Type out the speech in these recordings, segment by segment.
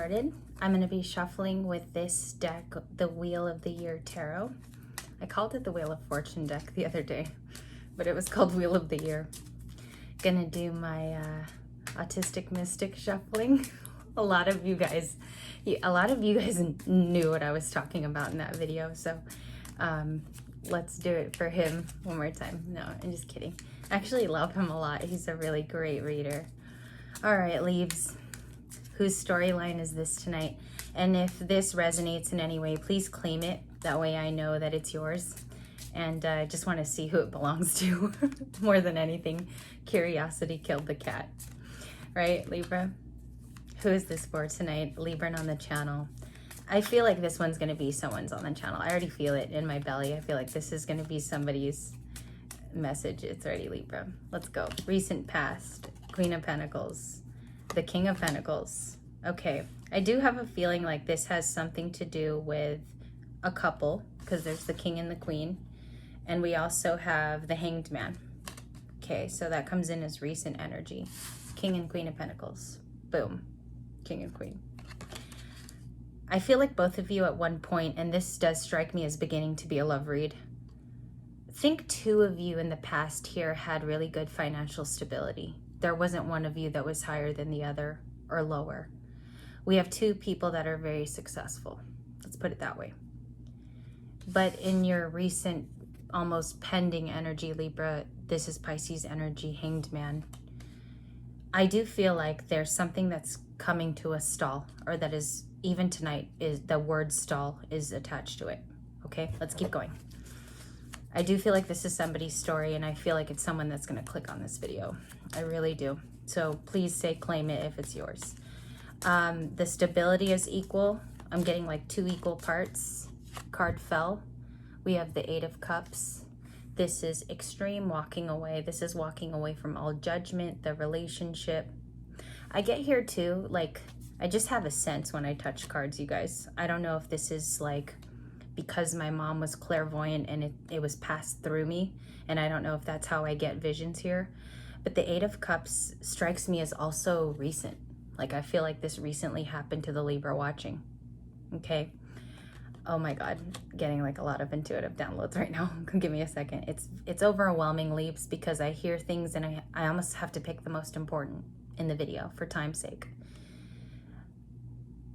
started. I'm going to be shuffling with this deck, the Wheel of the Year Tarot. I called it the Wheel of Fortune deck the other day, but it was called Wheel of the Year. Gonna do my autistic mystic shuffling. A lot of you guys knew what I was talking about in that video, so let's do it for him one more time. No, I'm just kidding. I actually love him a lot. He's a really great reader. All right, Leaves, whose storyline is this tonight? And if this resonates in any way, please claim it. That way I know that it's yours. And I just want to see who it belongs to. More than anything, curiosity killed the cat. Right, Libra? Who is this for tonight? Libra on the channel. I feel like this one's going to be someone's on the channel. I already feel it in my belly. I feel like this is going to be somebody's message. It's already Libra. Let's go. Recent past. Queen of Pentacles. The King of Pentacles. Okay. I do have a feeling like this has something to do with a couple, because there's the King and the Queen. And we also have the Hanged Man. Okay, so that comes in as recent energy. King and Queen of Pentacles. Boom. King and Queen. I feel like both of you at one point, and this does strike me as beginning to be a love read. Think two of you in the past here had really good financial stability. There wasn't one of you that was higher than the other or lower. We have two people that are very successful. Let's put it that way. But in your recent, almost pending energy, Libra, this is Pisces energy, Hanged Man. I do feel like there's something that's coming to a stall, or that is, even tonight, is the word stall is attached to it. Okay, let's keep going. I do feel like this is somebody's story, and I feel like it's someone that's going to click on this video. I really do. So please say claim it if it's yours. The stability is equal. I'm getting like 2 equal parts. Card fell. We have the 8 of Cups. This is extreme walking away. This is walking away from all judgment, the relationship. I get here too, like, I just have a sense when I touch cards, you guys. I don't know if this is like because my mom was clairvoyant and it was passed through me, and I don't know if that's how I get visions here. But the 8 of Cups strikes me as also recent. Like, I feel like this recently happened to the Libra watching. Okay. Oh my God, getting like a lot of intuitive downloads right now. Give me a second. It's overwhelming, Leaps, because I hear things and I almost have to pick the most important in the video for time's sake.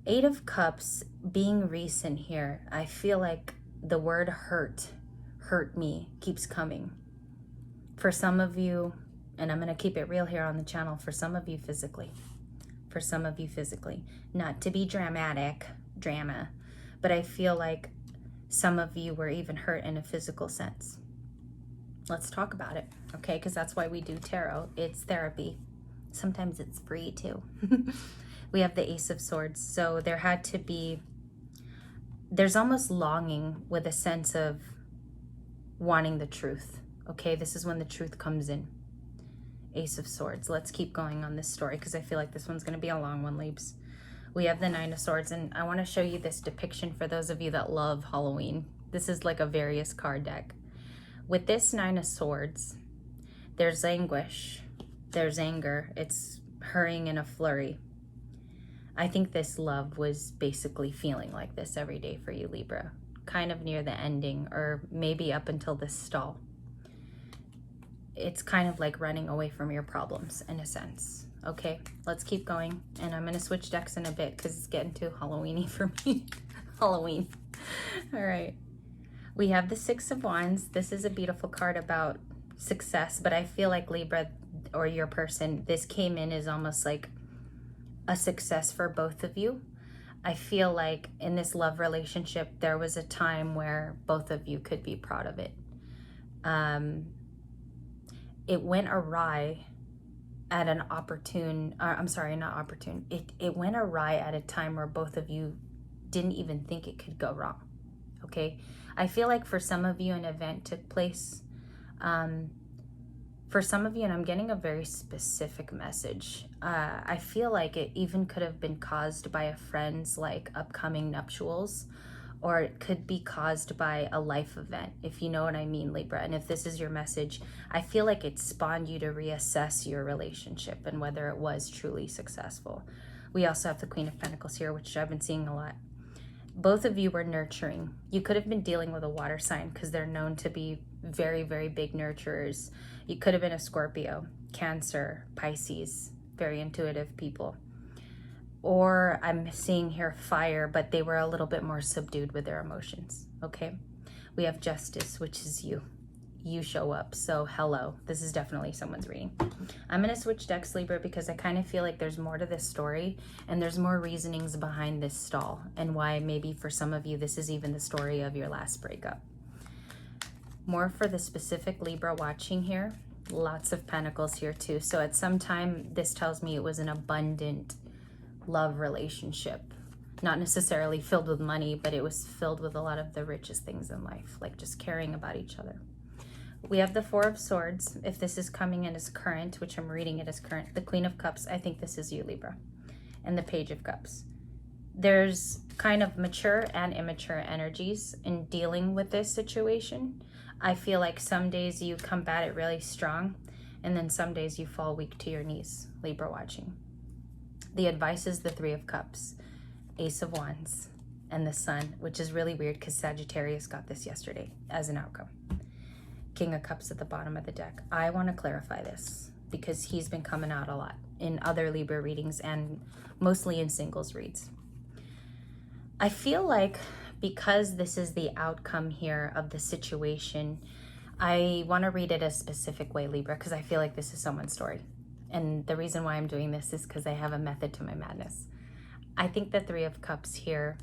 8 of Cups being recent here, I feel like the word hurt me, keeps coming. For some of you, and I'm going to keep it real here on the channel, for some of you physically. For some of you physically. Not to be drama, but I feel like some of you were even hurt in a physical sense. Let's talk about it, okay? Because that's why we do tarot. It's therapy. Sometimes it's free too. We have the Ace of Swords. So there had to be, there's almost longing with a sense of wanting the truth, okay? This is when the truth comes in. Ace of Swords. Let's keep going on this story because I feel like this one's going to be a long one, Leaps. We have the 9 of Swords, and I want to show you this depiction for those of you that love Halloween. This is like a various card deck. With this 9 of Swords, there's anguish, there's anger, it's hurrying in a flurry. I think this love was basically feeling like this every day for you, Libra. Kind of near the ending, or maybe up until this stall. It's kind of like running away from your problems in a sense. Okay, let's keep going. And I'm going to switch decks in a bit because it's getting too Halloween-y for me. Halloween. All right. We have the 6 of Wands. This is a beautiful card about success, but I feel like Libra, or your person, this came in as almost like a success for both of you. I feel like in this love relationship, there was a time where both of you could be proud of it. It went awry at an opportune, it went awry at a time where both of you didn't even think it could go wrong, okay? I feel like for some of you an event took place. For some of you, and I'm getting a very specific message, I feel like it even could have been caused by a friend's like upcoming nuptials, or it could be caused by a life event, if you know what I mean, Libra. And if this is your message, I feel like it spawned you to reassess your relationship and whether it was truly successful. We also have the Queen of Pentacles here, which I've been seeing a lot. Both of you were nurturing. You could have been dealing with a water sign because they're known to be very, very big nurturers. You could have been a Scorpio, Cancer, Pisces, very intuitive people. Or I'm seeing here fire, but they were a little bit more subdued with their emotions, okay? We have Justice, which is you. You show up, so hello. This is definitely someone's reading. I'm gonna switch decks, Libra, because I kind of feel like there's more to this story and there's more reasonings behind this stall and why maybe for some of you, this is even the story of your last breakup. More for the specific Libra watching here. Lots of pentacles here too. So at some time, this tells me it was an abundant love relationship. Not necessarily filled with money, but it was filled with a lot of the richest things in life, like just caring about each other. We have the Four of Swords. If this is coming in as current, which I'm reading it as current, the Queen of Cups, I think this is you, Libra, and the Page of Cups. There's kind of mature and immature energies in dealing with this situation. I feel like some days you combat it really strong, and then some days you fall weak to your knees, Libra watching. The advice is the Three of Cups, Ace of Wands, and the Sun, which is really weird because Sagittarius got this yesterday as an outcome. King of Cups at the bottom of the deck. I want to clarify this because he's been coming out a lot in other Libra readings and mostly in singles reads. I feel like because this is the outcome here of the situation, I want to read it a specific way, Libra, because I feel like this is someone's story. And the reason why I'm doing this is because I have a method to my madness. I think the Three of Cups here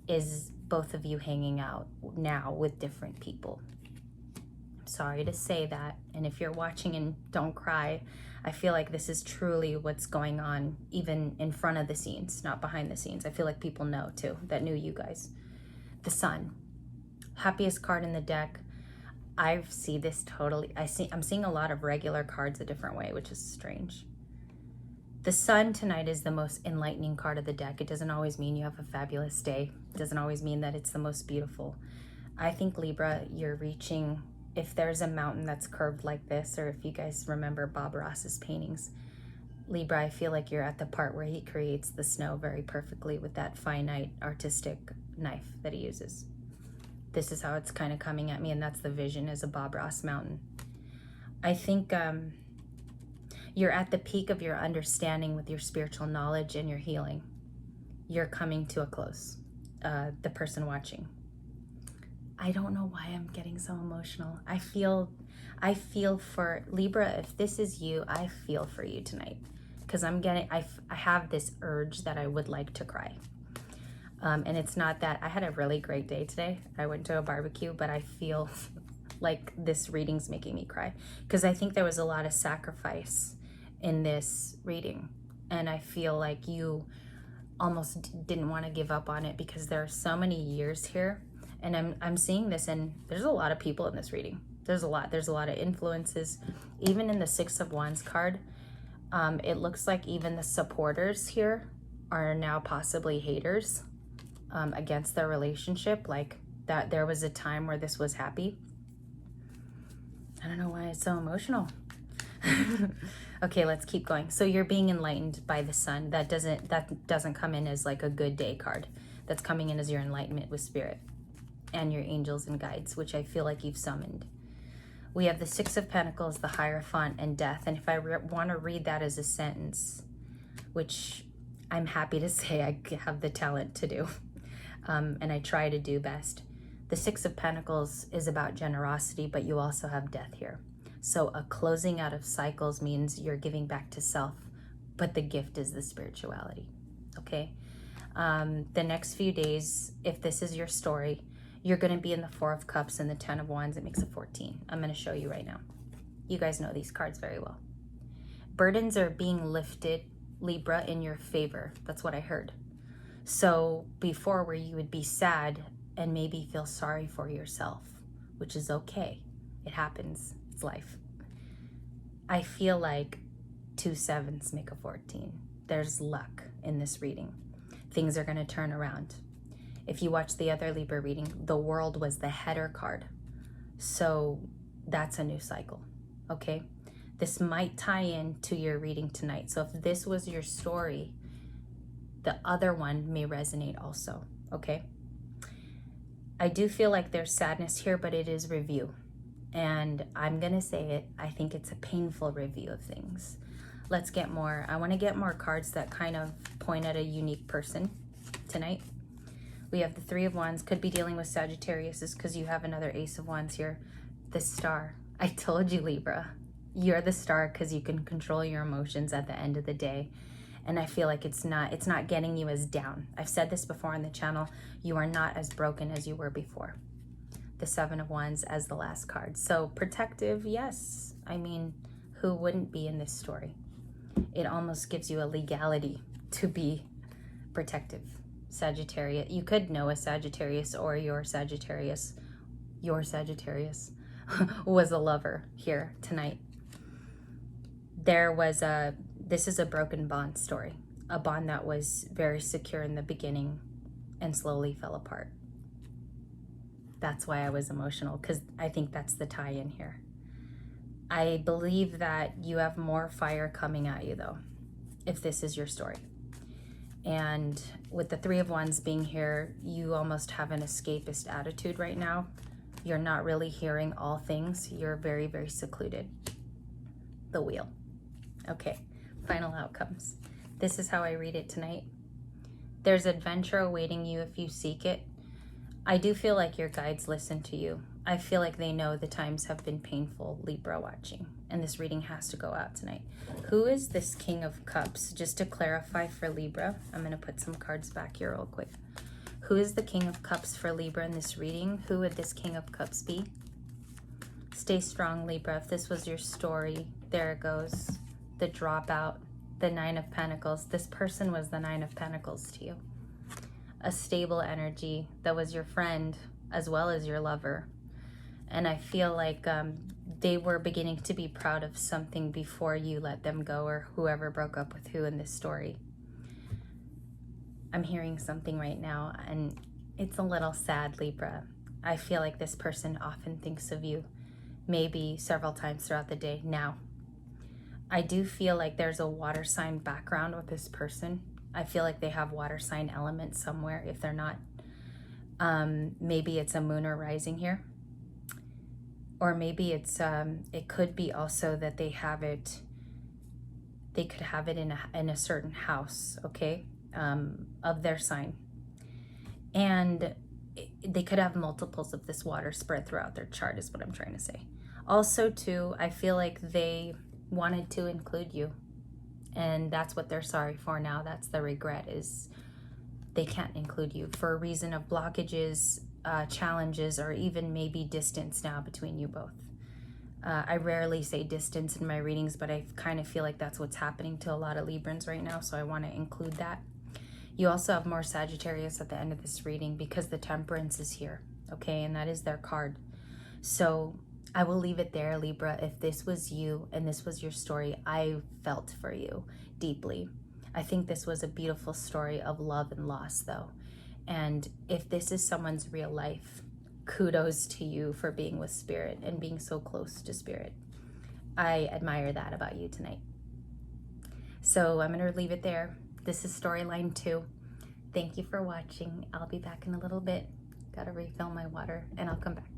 is both of you hanging out now with different people. Sorry to say that, and if you're watching and don't cry, I feel like this is truly what's going on even in front of the scenes, not behind the scenes. I feel like people know too, that knew you guys. The Sun, happiest card in the deck. I see this totally, I'm seeing a lot of regular cards a different way, which is strange. The Sun tonight is the most enlightening card of the deck. It doesn't always mean you have a fabulous day. It doesn't always mean that it's the most beautiful. I think, Libra, you're reaching, if there's a mountain that's curved like this, or if you guys remember Bob Ross's paintings, Libra, I feel like you're at the part where he creates the snow very perfectly with that finite artistic knife that he uses. This is how it's kind of coming at me, and that's the vision, as a Bob Ross mountain. I think you're at the peak of your understanding with your spiritual knowledge and your healing. You're coming to a close, the person watching. I don't know why I'm getting so emotional. I feel for Libra, if this is you, I feel for you tonight. Because I have this urge that I would like to cry. And it's not that, I had a really great day today. I went to a barbecue, but I feel like this reading's making me cry. Because I think there was a lot of sacrifice in this reading. And I feel like you almost didn't want to give up on it because there are so many years here. And I'm seeing this, and there's a lot of people in this reading. There's a lot of influences. Even in the Six of Wands card, it looks like even the supporters here are now possibly haters against their relationship. Like that there was a time where this was happy. I don't know why it's so emotional. Okay, let's keep going. So you're being enlightened by the Sun. That doesn't come in as like a good day card. That's coming in as your enlightenment with spirit and your angels and guides, which I feel like you've summoned. We have the Six of Pentacles, the Hierophant, and Death. And if I want to read that as a sentence, which I'm happy to say I have the talent to do, and I try to do best. The Six of Pentacles is about generosity, but you also have death here. So a closing out of cycles means you're giving back to self, but the gift is the spirituality, okay? The next few days, if this is your story, you're going to be in the Four of Cups and the Ten of Wands. It makes a 14. I'm going to show you right now. You guys know these cards very well. Burdens are being lifted, Libra, in your favor. That's what I heard. So before, where you would be sad and maybe feel sorry for yourself, which is okay. It happens. It's life. I feel like 2 7s make a 14. There's luck in this reading. Things are going to turn around. If you watch the other Libra reading, the World was the header card. So that's a new cycle, okay? This might tie in to your reading tonight. So if this was your story, the other one may resonate also, okay? I do feel like there's sadness here, but it is review. And I'm going to say it, I think it's a painful review of things. Let's get more. I want to get more cards that kind of point at a unique person tonight. We have the Three of Wands, could be dealing with Sagittarius, is because you have another Ace of Wands here. The Star. I told you, Libra. You're the star because you can control your emotions at the end of the day. And I feel like it's not getting you as down. I've said this before on the channel. You are not as broken as you were before. The Seven of Wands as the last card. So protective, yes. I mean, who wouldn't be in this story? It almost gives you a legality to be protective. Sagittarius. You could know a Sagittarius, or your Sagittarius was a lover here tonight. This is a broken bond story. A bond that was very secure in the beginning and slowly fell apart. That's why I was emotional, because I think that's the tie-in here. I believe that you have more fire coming at you, though, if this is your story. And with the Three of Wands being here, you almost have an escapist attitude right now. You're not really hearing all things. You're very, very secluded. The Wheel. Okay, final outcomes. This is how I read it tonight. There's adventure awaiting you if you seek it. I do feel like your guides listen to you. I feel like they know the times have been painful, Libra watching, and this reading has to go out tonight. Who is this King of Cups? Just to clarify for Libra, I'm going to put some cards back here real quick. Who is the King of Cups for Libra in this reading? Who would this King of Cups be? Stay strong, Libra. If this was your story, there it goes. The Dropout, the Nine of Pentacles. This person was the Nine of Pentacles to you. A stable energy that was your friend as well as your lover. And I feel like they were beginning to be proud of something before you let them go, or whoever broke up with who in this story. I'm hearing something right now, and it's a little sad, Libra. I feel like this person often thinks of you, maybe several times throughout the day. Now, I do feel like there's a water sign background with this person. I feel like they have water sign elements somewhere. If they're not, maybe it's a moon or rising here. Or maybe it's, it could be also that they could have it in a certain house, okay, of their sign. And they could have multiples of this water spread throughout their chart is what I'm trying to say. Also, too, I feel like they wanted to include you. And that's what they're sorry for now. That's the regret, is they can't include you for a reason of blockages, challenges, or even maybe distance now between you both. I rarely say distance in my readings, but I kind of feel like that's what's happening to a lot of Librans right now, so I want to include that. You also have more Sagittarius at the end of this reading because the Temperance is here, okay, and that is their card. So I will leave it there, Libra. If this was you and this was your story, I felt for you deeply. I think this was a beautiful story of love and loss, though. And if this is someone's real life, kudos to you for being with Spirit and being so close to Spirit. I admire that about you tonight. So I'm going to leave it there. This is Storyline 2. Thank you for watching. I'll be back in a little bit. Got to refill my water and I'll come back.